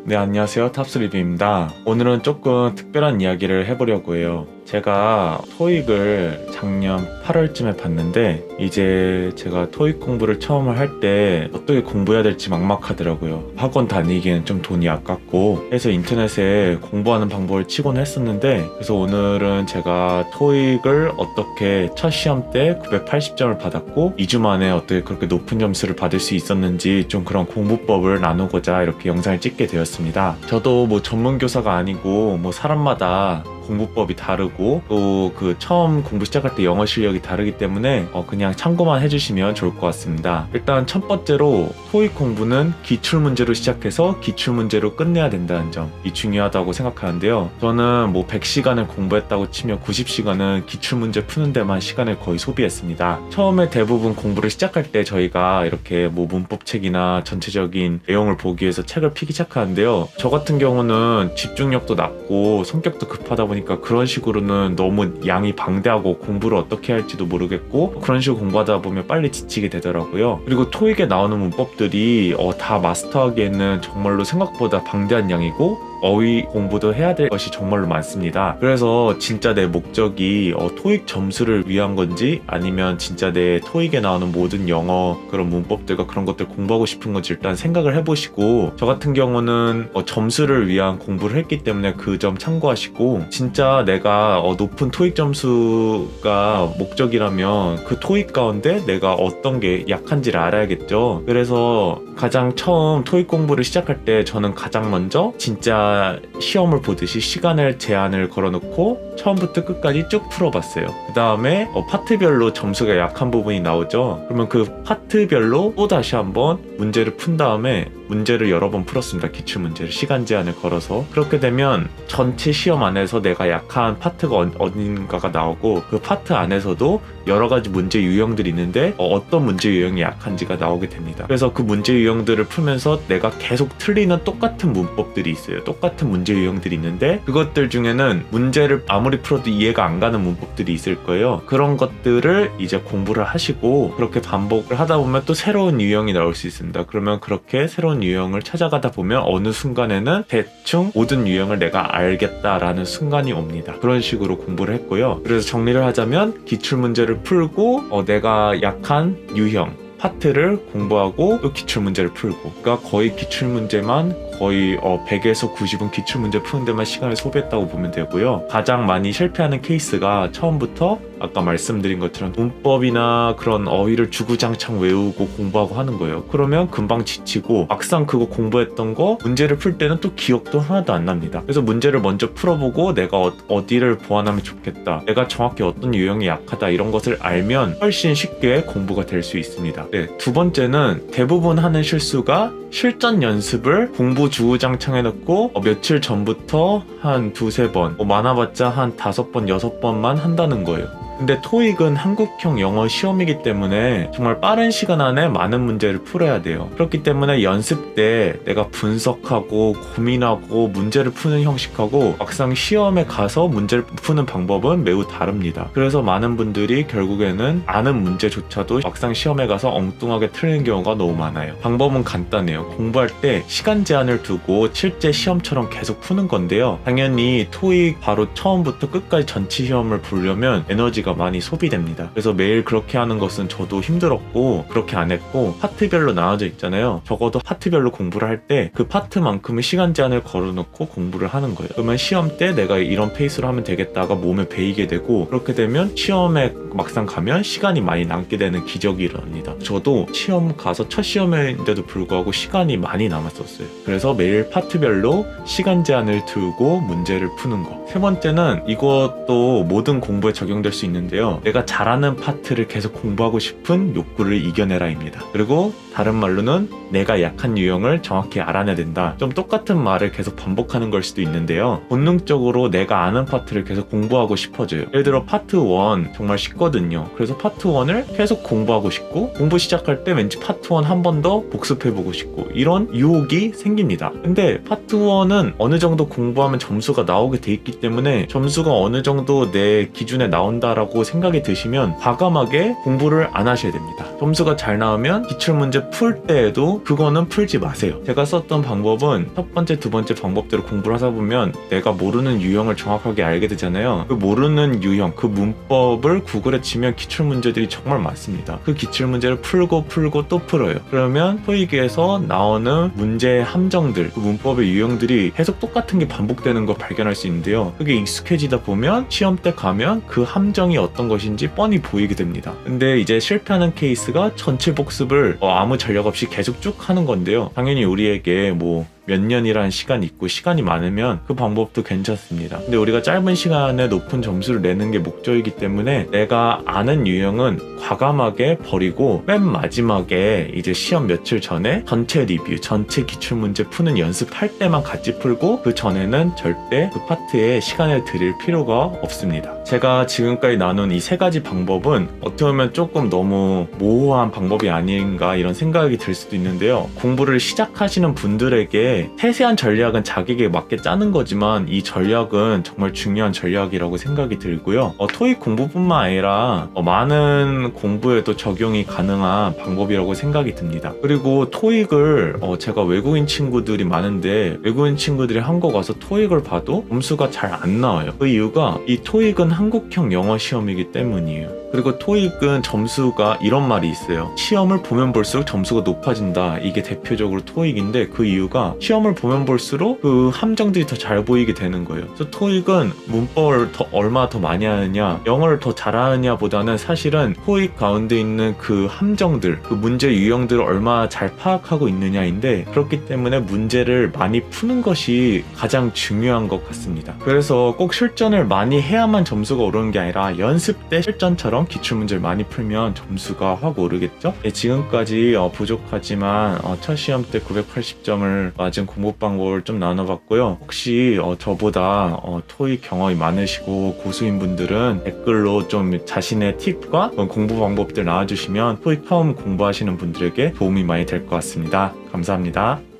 네, 안녕하세요. 탑스리뷰입니다. 오늘은 조금 특별한 이야기를 해보려고 해요. 제가 토익을 작년 8월쯤에 봤는데 이제 제가 토익 공부를 처음 할 때 어떻게 공부해야 될지 막막하더라고요. 학원 다니기에는 좀 돈이 아깝고 해서 인터넷에 공부하는 방법을 치곤 했었는데, 그래서 오늘은 제가 토익을 어떻게 첫 시험 때 980점을 받았고 2주 만에 어떻게 그렇게 높은 점수를 받을 수 있었는지 좀 그런 공부법을 나누고자 이렇게 영상을 찍게 되었습니다. 저도 뭐 전문교사가 아니고 뭐 사람마다 공부법이 다르고 또 그 처음 공부 시작할 때 영어 실력이 다르기 때문에 그냥 참고만 해주시면 좋을 것 같습니다. 일단 첫 번째로 토익 공부는 기출문제로 시작해서 기출문제로 끝내야 된다는 점이 중요하다고 생각하는데요. 저는 뭐 100시간을 공부했다고 치면 90시간은 기출문제 푸는 데만 시간을 거의 소비했습니다. 처음에 대부분 공부를 시작할 때 저희가 이렇게 뭐 문법책이나 전체적인 내용을 보기 위해서 책을 피기 시작하는데요. 저 같은 경우는 집중력도 낮고 성격도 급하다 보니까 그런 식으로는 너무 양이 방대하고 공부를 어떻게 할지도 모르겠고 그런 식으로 공부하다 보면 빨리 지치게 되더라고요. 그리고 토익에 나오는 문법들이 다 마스터하기에는 정말로 생각보다 방대한 양이고 어휘 공부도 해야 될 것이 정말로 많습니다. 그래서 진짜 내 목적이 토익 점수를 위한 건지 아니면 진짜 내 토익에 나오는 모든 영어 그런 문법들과 그런 것들 공부하고 싶은 건지 일단 생각을 해보시고, 저 같은 경우는 점수를 위한 공부를 했기 때문에 그 점 참고하시고, 진짜 내가 높은 토익 점수가 목적이라면 그 토익 가운데 내가 어떤 게 약한지를 알아야겠죠. 그래서 가장 처음 토익 공부를 시작할 때 저는 가장 먼저 진짜 시험을 보듯이 시간을 제한을 걸어놓고 처음부터 끝까지 쭉 풀어봤어요. 그 다음에 파트별로 점수가 약한 부분이 나오죠. 그러면 그 파트별로 또 다시 한번 문제를 푼 다음에 문제를 여러 번 풀었습니다. 기출문제를 시간 제한을 걸어서. 그렇게 되면 전체 시험 안에서 내가 약한 파트가 어딘가가 나오고 그 파트 안에서도 여러 가지 문제 유형들이 있는데 어떤 문제 유형이 약한지가 나오게 됩니다. 그래서 그 문제 유형들을 풀면서 내가 계속 틀리는 똑같은 문법들이 있어요. 똑같은 문제 유형들이 있는데 그것들 중에는 문제를 아무리 풀어도 이해가 안 가는 문법들이 있을 거예요. 그런 것들을 이제 공부를 하시고 그렇게 반복을 하다 보면 또 새로운 유형이 나올 수 있습니다. 그러면 그렇게 새로운 유형을 찾아가다 보면 어느 순간에는 대충 모든 유형을 내가 알겠다라는 순간이 옵니다. 그런 식으로 공부를 했고요. 그래서 정리를 하자면 기출문제를 풀고 내가 약한 유형 파트를 공부하고 또 기출문제를 풀고, 그러니까 거의 기출문제만 거의 100에서 90은 기출문제 푸는 데만 시간을 소비했다고 보면 되고요. 가장 많이 실패하는 케이스가 처음부터 아까 말씀드린 것처럼 문법이나 그런 어휘를 주구장창 외우고 공부하고 하는 거예요. 그러면 금방 지치고 막상 그거 공부했던 거 문제를 풀 때는 또 기억도 하나도 안 납니다. 그래서 문제를 먼저 풀어보고 내가 어디를 보완하면 좋겠다, 내가 정확히 어떤 유형이 약하다, 이런 것을 알면 훨씬 쉽게 공부가 될 수 있습니다. 네, 두 번째는 대부분 하는 실수가 실전 연습을 공부 주구장창 해놓고 며칠 전부터 한 두세 번, 많아봤자 한 5번, 6번만 한다는 거예요. 근데 토익은 한국형 영어 시험이기 때문에 정말 빠른 시간 안에 많은 문제를 풀어야 돼요. 그렇기 때문에 연습 때 내가 분석하고 고민하고 문제를 푸는 형식하고 막상 시험에 가서 문제를 푸는 방법은 매우 다릅니다. 그래서 많은 분들이 결국에는 아는 문제조차도 막상 시험에 가서 엉뚱하게 틀리는 경우가 너무 많아요. 방법은 간단해요. 공부할 때 시간 제한을 두고 실제 시험처럼 계속 푸는 건데요. 당연히 토익 바로 처음부터 끝까지 전체 시험을 보려면 에너지가 많이 소비됩니다. 그래서 매일 그렇게 하는 것은 저도 힘들었고 그렇게 안 했고, 파트별로 나눠져 있잖아요. 적어도 파트별로 공부를 할 때 그 파트만큼의 시간 제한을 걸어놓고 공부를 하는 거예요. 그러면 시험 때 내가 이런 페이스로 하면 되겠다가 몸에 배이게 되고, 그렇게 되면 시험에 막상 가면 시간이 많이 남게 되는 기적이 일어납니다. 저도 시험 가서 첫 시험인데도 불구하고 시간이 많이 남았었어요. 그래서 매일 파트별로 시간 제한을 두고 문제를 푸는 거. 세 번째는 이것도 모든 공부에 적용될 수 있는데요. 내가 잘하는 파트를 계속 공부하고 싶은 욕구를 이겨내라입니다. 그리고 다른 말로는 내가 약한 유형을 정확히 알아내야 된다. 좀 똑같은 말을 계속 반복하는 걸 수도 있는데요. 본능적으로 내가 아는 파트를 계속 공부하고 싶어져요. 예를 들어 파트 1 정말 쉽거든요. 그래서 파트 1을 계속 공부하고 싶고, 공부 시작할 때 왠지 파트 1 한 번 더 복습해보고 싶고, 이런 유혹이 생깁니다. 근데 파트 1은 어느 정도 공부하면 점수가 나오게 돼 있기 때문에 점수가 어느 정도 내 기준에 나온다라고 라고 생각이 드시면 과감하게 공부를 안 하셔야 됩니다. 점수가 잘 나오면 기출문제 풀 때에도 그거는 풀지 마세요. 제가 썼던 방법은 첫 번째, 두 번째 방법대로 공부를 하다 보면 내가 모르는 유형을 정확하게 알게 되잖아요. 그 모르는 유형, 그 문법을 구글에 치면 기출문제들이 정말 많습니다. 그 기출문제를 풀고 또 풀어요. 그러면 토익에서 나오는 문제의 함정들, 그 문법의 유형들이 계속 똑같은 게 반복되는 걸 발견할 수 있는데요. 그게 익숙해지다 보면 시험 때 가면 그 함정이 어떤 것인지 뻔히 보이게 됩니다. 근데 이제 실패하는 케이스가 전체 복습을 아무 전략 없이 계속 쭉 하는 건데요. 당연히 우리에게 몇 년이라는 시간이 있고 시간이 많으면 그 방법도 괜찮습니다. 근데 우리가 짧은 시간에 높은 점수를 내는 게 목적이기 때문에 내가 아는 유형은 과감하게 버리고 맨 마지막에 이제 시험 며칠 전에 전체 리뷰, 전체 기출문제 푸는 연습할 때만 같이 풀고 그 전에는 절대 그 파트에 시간을 들일 필요가 없습니다. 제가 지금까지 나눈 이 세 가지 방법은 어떻게 보면 조금 너무 모호한 방법이 아닌가 이런 생각이 들 수도 있는데요. 공부를 시작하시는 분들에게 세세한 전략은 자기에게 맞게 짜는 거지만 이 전략은 정말 중요한 전략이라고 생각이 들고요. 토익 공부뿐만 아니라 많은 공부에도 적용이 가능한 방법이라고 생각이 듭니다. 그리고 토익을 제가 외국인 친구들이 많은데 외국인 친구들이 한국 와서 토익을 봐도 점수가 잘 안 나와요. 그 이유가 이 토익은 한국형 영어 시험이기 때문이에요. 그리고 토익은 점수가 이런 말이 있어요. 시험을 보면 볼수록 점수가 높아진다. 이게 대표적으로 토익인데 그 이유가 시험을 보면 볼수록 그 함정들이 더 잘 보이게 되는 거예요. 그래서 토익은 문법을 얼마나 더 많이 하느냐, 영어를 더 잘하느냐 보다는 사실은 토익 가운데 있는 그 함정들, 그 문제 유형들을 얼마나 잘 파악하고 있느냐인데 그렇기 때문에 문제를 많이 푸는 것이 가장 중요한 것 같습니다. 그래서 꼭 실전을 많이 해야만 점수가 오르는 게 아니라 연습 때 실전처럼 기출문제를 많이 풀면 점수가 확 오르겠죠? 지금까지 부족하지만 첫 시험 때 980점을 맞은 공부 방법을 좀 나눠봤고요. 혹시 저보다 토익 경험이 많으시고 고수인 분들은 댓글로 좀 자신의 팁과 공부 방법들 나와주시면 토익 처음 공부하시는 분들에게 도움이 많이 될 것 같습니다. 감사합니다.